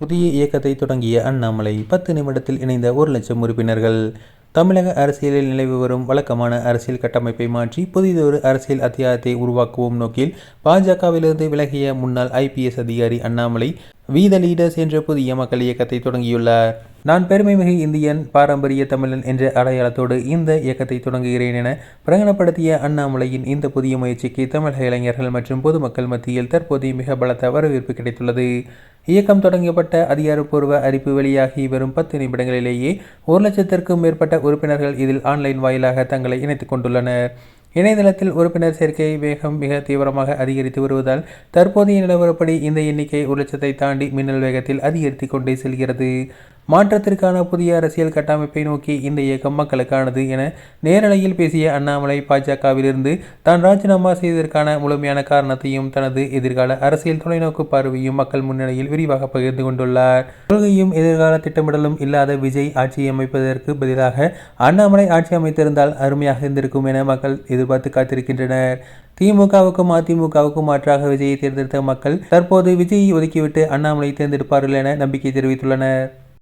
புதிய இயக்கத்தை தொடங்கிய அண்ணாமலை 10 நிமிடத்தில் இணைந்த 1,00,000 உறுப்பினர்கள். தமிழக அரசியலில் நிலவி வரும் வழக்கமான அரசியல் கட்டமைப்பை மாற்றி புதிதொரு அரசியல் அத்தியாயத்தை உருவாக்குவோம் நோக்கில் பாஜகவிலிருந்து விலகிய முன்னாள் IPS அதிகாரி அண்ணாமலை வி த லீடர்ஸ் என்ற புதிய மக்கள் இயக்கத்தை தொடங்கியுள்ளார். நான் பெருமைமிகு இந்தியன், பாரம்பரிய தமிழன் என்ற அடையாளத்தோடு இந்த இயக்கத்தை தொடங்குகிறேன் என பிரகடனப்படுத்திய அண்ணாமலையின் இந்த புதிய முயற்சிக்கு தமிழக இளைஞர்கள் மற்றும் பொதுமக்கள் மத்தியில் தற்போது மிக பலத்த வரவேற்பு கிடைத்துள்ளது. இயக்கம் தொடங்கப்பட்ட அதிகாரப்பூர்வ அறிவிப்பு வெளியாகி வரும் 10 நிமிடங்களிலேயே 1,00,000க்கும் மேற்பட்ட உறுப்பினர்கள் இதில் ஆன்லைன் வாயிலாக தங்களை இணைத்துக் கொண்டுள்ளனர். இணையதளத்தில் உறுப்பினர் சேர்க்கை வேகம் மிக தீவிரமாக அதிகரித்து வருவதால் தற்போதைய நிலவரப்படி இந்த எண்ணிக்கை 1,00,000ஐ தாண்டி மின்னல் வேகத்தில் அதிகரித்து கொண்டே செல்கிறது. மாற்றத்திற்கான புதிய அரசியல் கட்டமைப்பை நோக்கி இந்த இயக்கம் மக்களுக்கானது என நேரலையில் பேசிய அண்ணாமலை பாஜகவிலிருந்து தான் ராஜினாமா செய்ததற்கான முழுமையான காரணத்தையும் தனது எதிர்கால அரசியல் தொலைநோக்கு பார்வையும் மக்கள் முன்னிலையில் விரிவாக பகிர்ந்து கொண்டுள்ளார். கொள்கையும் எதிர்கால திட்டமிடலும் இல்லாத விஜய் ஆட்சி அமைப்பதற்கு பதிலாக அண்ணாமலை ஆட்சி அமைத்திருந்தால் அருமையாக இருந்திருக்கும் என மக்கள் எதிர்பார்த்து காத்திருக்கின்றனர். திமுகவுக்கும் அதிமுகவுக்கும் மாற்றாக விஜயை தேர்ந்தெடுத்த மக்கள் தற்போது விஜயை ஒதுக்கிவிட்டு அண்ணாமலை தேர்ந்தெடுப்பார்கள் என நம்பிக்கை தெரிவித்துள்ளனர்.